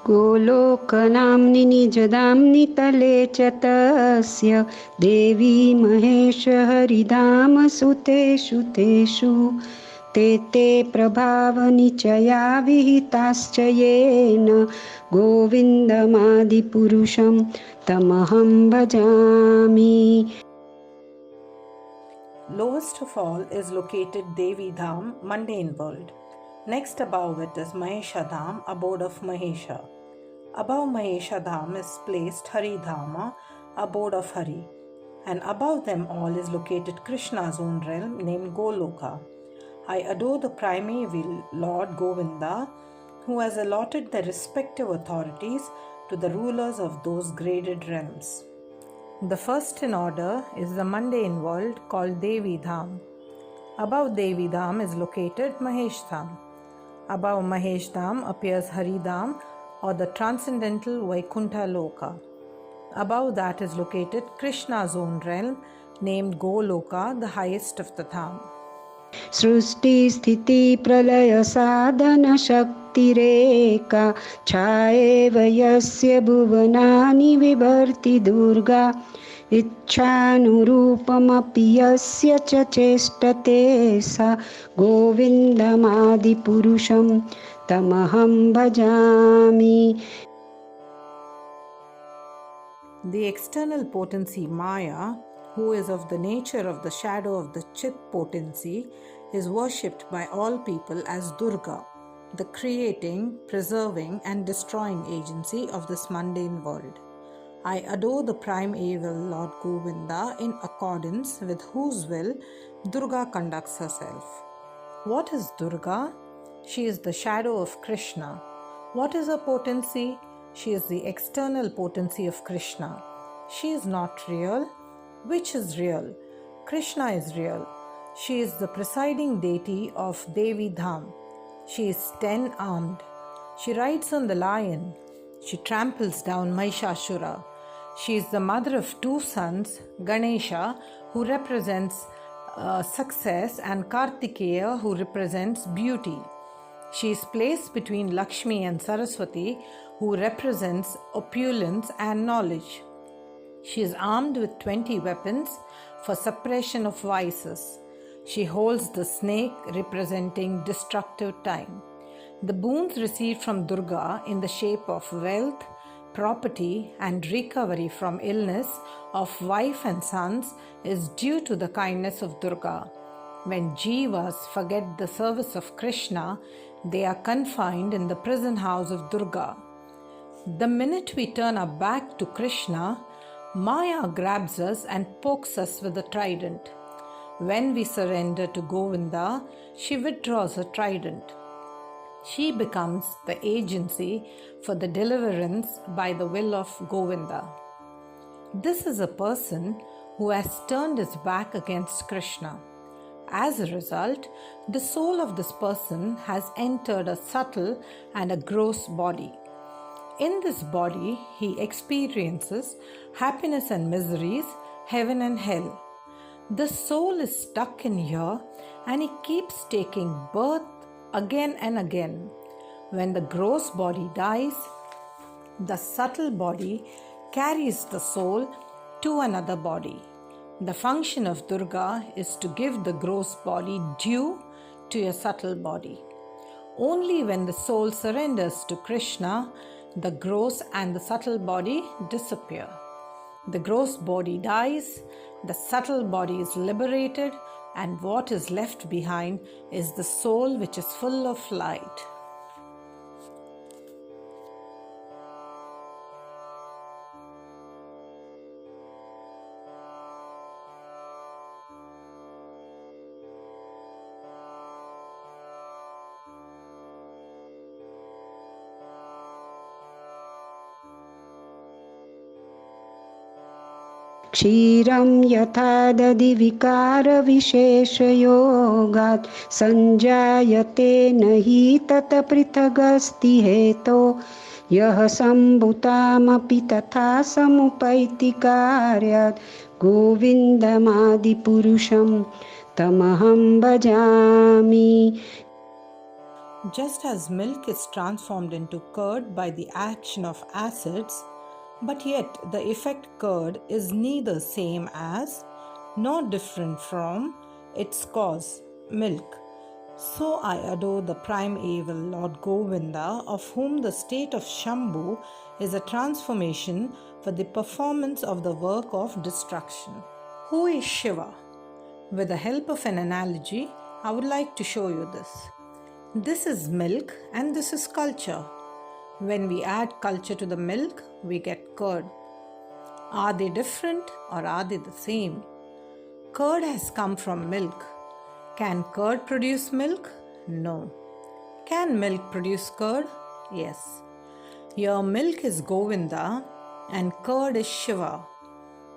गोलोकनाम्नि निजधाम्नि तले च तस्य देवी महेश हरिधाम सुतेषु तेषु ते प्रभावनिचया विहिताश्च येन गोविन्दमादिपुरुषं तमहं भजामि. Lowest of all is located Devi-dhama, mundane world. Next above it is Mahishasura, abode of Mahesha. Above Mahishasura is placed Hari-dhama, abode of Hari. And above them all is located Krishna's own realm named Goloka. I adore the primeval Lord Govinda, who has allotted the respective authorities to the rulers of those graded realms. The first in order is the mundane world called Devi-dhama. Above Devi-dhama is located Mahesh-dhama. Above Mahesh-dhama appears Hari-dhama, or the transcendental Vaikuntha loka. Above that is located Krishna's own realm named Goloka, the highest of the dham. सृष्टि स्थिति प्रलय साधन शक्तिरेका छाएव यस्य भुवनानि बिभर्ति दुर्गा इच्छानुरूपमपि यस्य च चेष्टते सा गोविन्दमादिपुरुषं तमहं भजामि. The external potency Maya, who is of the nature of the shadow of the Chit potency, is worshipped by all people as Durga, the creating, preserving and destroying agency of this mundane world. I adore the primeval Lord Govinda, in accordance with whose will Durga conducts herself. What is Durga? She is the shadow of Krishna. What is her potency? She is the external potency of Krishna. She is not real. Which is real? Krishna is real. She is the presiding deity of Devi-dhama. She is 10-armed. She rides on the lion. She tramples down Mahishasura. She is the mother of two sons, Ganesha, who represents success, and Kartikeya, who represents beauty. She is placed between Lakshmi and Saraswati, who represents opulence and knowledge. She is armed with 20 weapons for suppression of vices. She holds the snake representing destructive time. The boons received from Durga in the shape of wealth, property and recovery from illness of wife and sons is due to the kindness of Durga. When jivas forget the service of Krishna, they are confined in the prison house of Durga. The minute we turn our back to Krishna, Maya grabs us and pokes us with a trident. When we surrender to Govinda, she withdraws her trident. She becomes the agency for the deliverance by the will of Govinda. This is a person who has turned his back against Krishna. As a result, the soul of this person has entered a subtle and a gross body. In this body, he experiences happiness and miseries, heaven and hell. The soul is stuck in here and he keeps taking birth again and again. When the gross body dies, the subtle body carries the soul to another body. The function of Durga is to give the gross body due to a subtle body. Only when the soul surrenders to Krishna, the gross and the subtle body disappear. The gross body dies, the subtle body is liberated, and what is left behind is the soul which is full of light. क्षीरं यथा दधिविकारविशेषयोगात् सञ्जायते न हि तत् पृथगस्ति हेतो यः सम्भूतामपि तथा समुपैति कार्यात् गोविन्दमादिपुरुषं तमहं भजामि. Just as milk is transformed into curd by the action of acids, but yet the effect curd is neither same as nor different from its cause, milk. So I adore the primeval Lord Govinda, of whom the state of Shambhu is a transformation for the performance of the work of destruction. Who is Shiva? With the help of an analogy, I would like to show you this. This is milk and this is culture. When we add culture to the milk, we get curd. Are they different or are they the same? Curd has come from milk. Can curd produce milk? No. Can milk produce curd? Yes. Your milk is Govinda and curd is Shiva.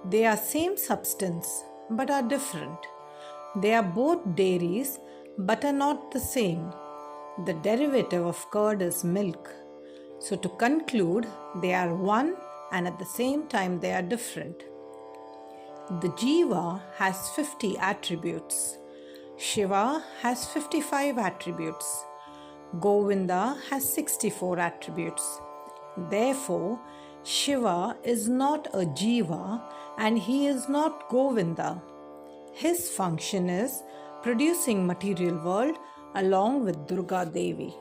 They are same substance but are different. They are both dairies but are not the same. The derivative of curd is milk. So to conclude, they are one and at the same time they are different. The Jiva has 50 attributes. Shiva has 55 attributes. Govinda has 64 attributes. Therefore, Shiva is not a Jiva and he is not Govinda. His function is producing material world along with Durga Devi.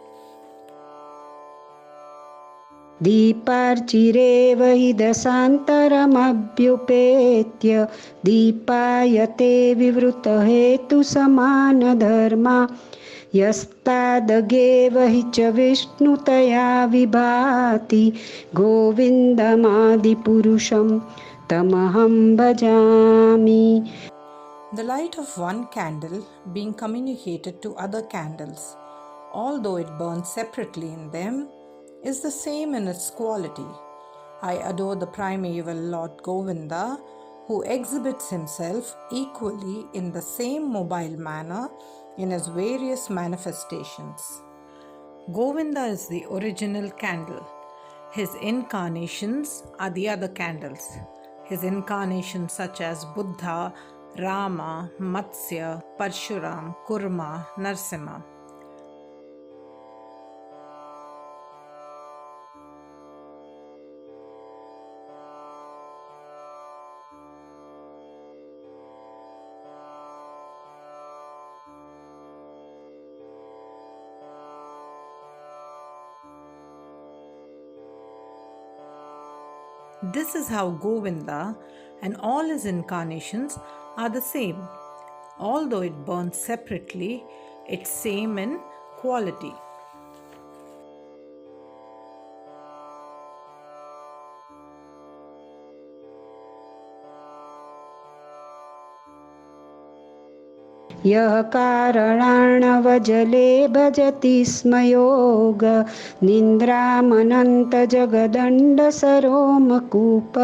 दीपार्चिरेव हि दशान्तरमभ्युपेत्य दीपायते विवृतहेतुसमानधर्मा यस्तादगेव हि च विष्णुतया विभाति गोविन्दमादिपुरुषं तमहं भजामि. The light of one candle being communicated to other candles, although it burns separately in them, is the same in its quality. I adore the primeval Lord Govinda, who exhibits himself equally in the same mobile manner in his various manifestations. Govinda is the original candle. His incarnations are the other candles. His incarnations such as Buddha, Rama, Matsya, Parshuram, Kurma, Narsimha. This is how Govinda and all his incarnations are the same. Although it burns separately, it's same in quality. यः कारणार्णवजले भजति स्म योग निन्द्रामनन्तजगदण्डसरोमकूप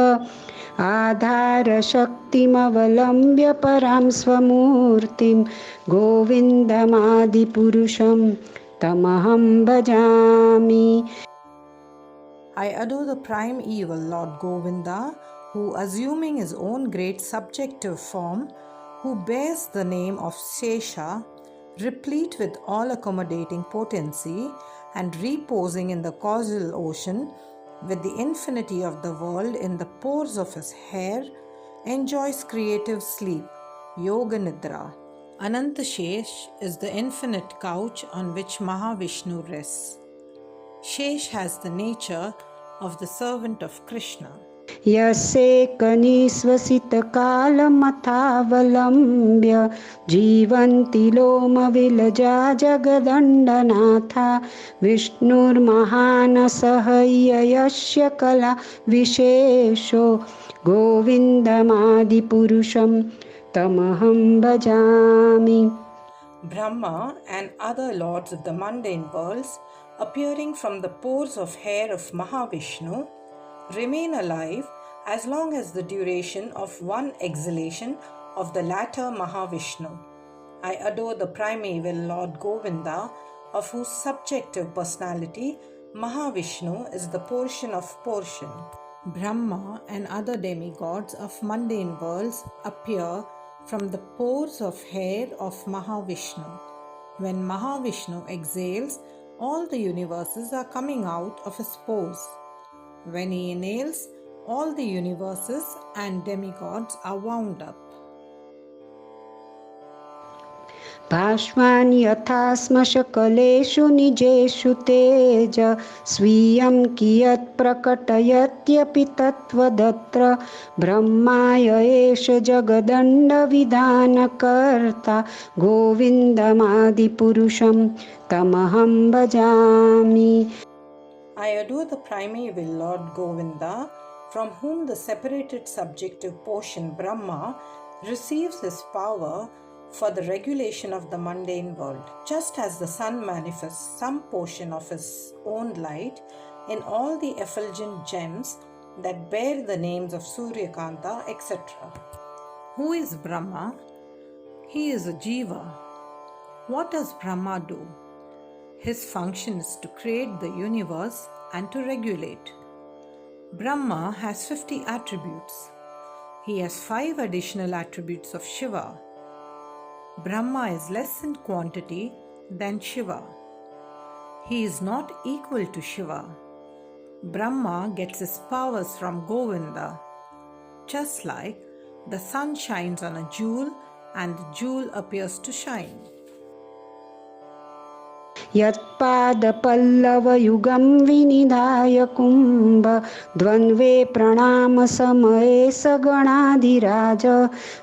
आधारशक्तिमवलम्ब्य परां स्वमूर्तिं गोविन्दमादिपुरुषं तमहं भजामि. I adore the primeval Lord Govinda, who, assuming his own great subjective form, who bears the name of Shesha, replete with all-accommodating potency and reposing in the causal ocean with the infinity of the world in the pores of his hair, enjoys creative sleep, Yoga Nidra. Ananta Shesh is the infinite couch on which Mahavishnu rests. Shesh has the nature of the servant of Krishna. यस्येकनिःश्वसितकालमथावलम्ब्य जीवन्ति लोमविलजा जगदण्डनाथा विष्णुर्महानसः यस्य कला विशेषो गोविन्दमादिपुरुषं तमहं भजामि. Brahma and other lords of the mundane worlds, appearing from the pores of hair of Mahavishnu, remain alive as long as the duration of one exhalation of the latter Mahavishnu. I adore the primeval Lord Govinda, of whose subjective personality Mahavishnu is the portion of portion. Brahma and other demigods of mundane worlds appear from the pores of hair of Mahavishnu. When Mahavishnu exhales, All the universes are coming out of his pores. When he inhales, all the universes and demigods are wound up. भाष्मान् यथा श्मशकलेषु निजेषु तेज स्वीयं कियत् प्रकटयत्यपि तत्त्वदत्र ब्रह्माय एष जगदण्डविधानकर्ता गोविन्दमादिपुरुषं तमहं भजामि. I adore the primeval Lord Govinda, from whom the separated subjective portion Brahma receives his power for the regulation of the mundane world, just as the sun manifests some portion of his own light in all the effulgent gems that bear the names of Suryakanta, etc. Who is Brahma? He is a Jiva. What does Brahma do? His function is to create the universe and to regulate. Brahma has 50 attributes. He has 5 additional attributes of Shiva. Brahma is less in quantity than Shiva. He is not equal to Shiva. Brahma gets his powers from Govinda. Just like the sun shines on a jewel and the jewel appears to shine. यत्पादपल्लवयुगं विनिधाय Kumbh द्वन्द्वे प्रणामसमये सगणाधिराज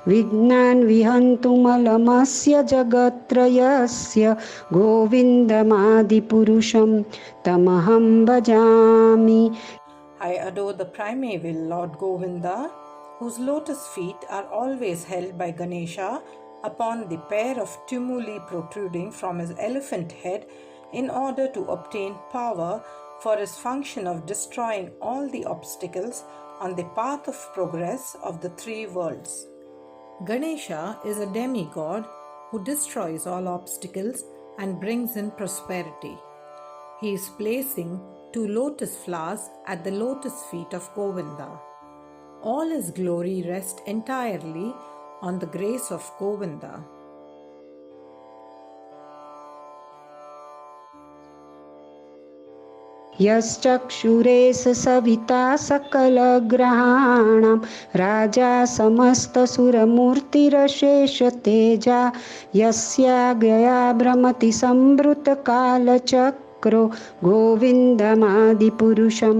विघ्नान् विहन्तुमलमस्य जगत्त्रयस्य गोविन्दमादिपुरुषं तमहं भजामि. I adore the primeval Lord Govinda, whose lotus feet are always held by Ganesha upon the pair of tumuli protruding from his elephant head in order to obtain power for his function of destroying all the obstacles on the path of progress of the 3 worlds. Ganesha is a demigod who destroys all obstacles and brings in prosperity. He is placing 2 lotus flowers at the lotus feet of Govinda. All his glory rests entirely on the grace of Govinda. यश्चक्षुरे Savita सकलग्रहाणां Raja समस्तसुरमूर्तिरशेषतेजा यस्याज्ञया भ्रमति संवृतकालचक्रो गोविन्दमादिपुरुषं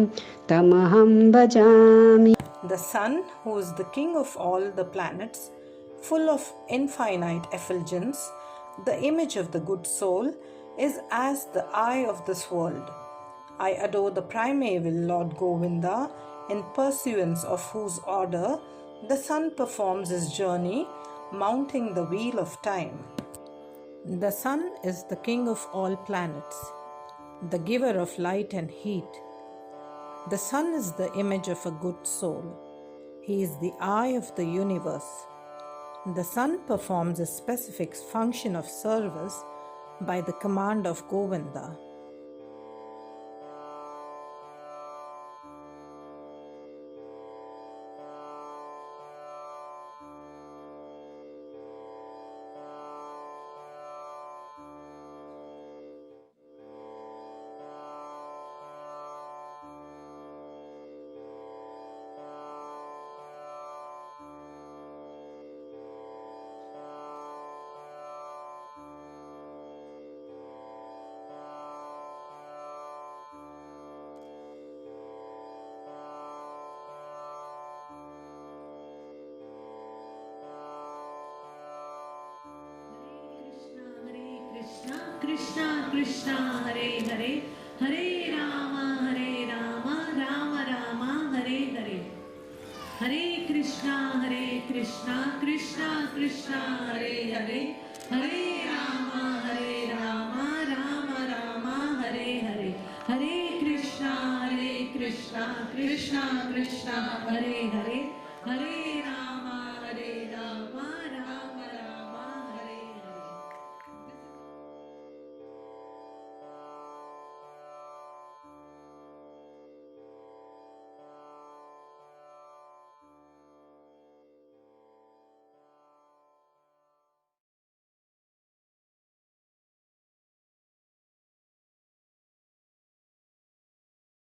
तमहं भजामि. The sun, who is the king of all the planets, full of infinite effulgence, the image of the good soul, is as the eye of this world. I adore the primeval Lord Govinda, in pursuance of whose order the sun performs his journey, mounting the wheel of time. The sun is the king of all planets, the giver of light and heat. The sun is the image of a good soul. He is the eye of the universe. The sun performs a specific function of service by the command of Govinda. Krishna Krishna Hare Hare Hare Rama Rama Rama Hare Hare Hare Krishna Krishna Krishna Hare Hare Hare Rama Rama Rama Hare Hare Hare Krishna Krishna Krishna Hare Hare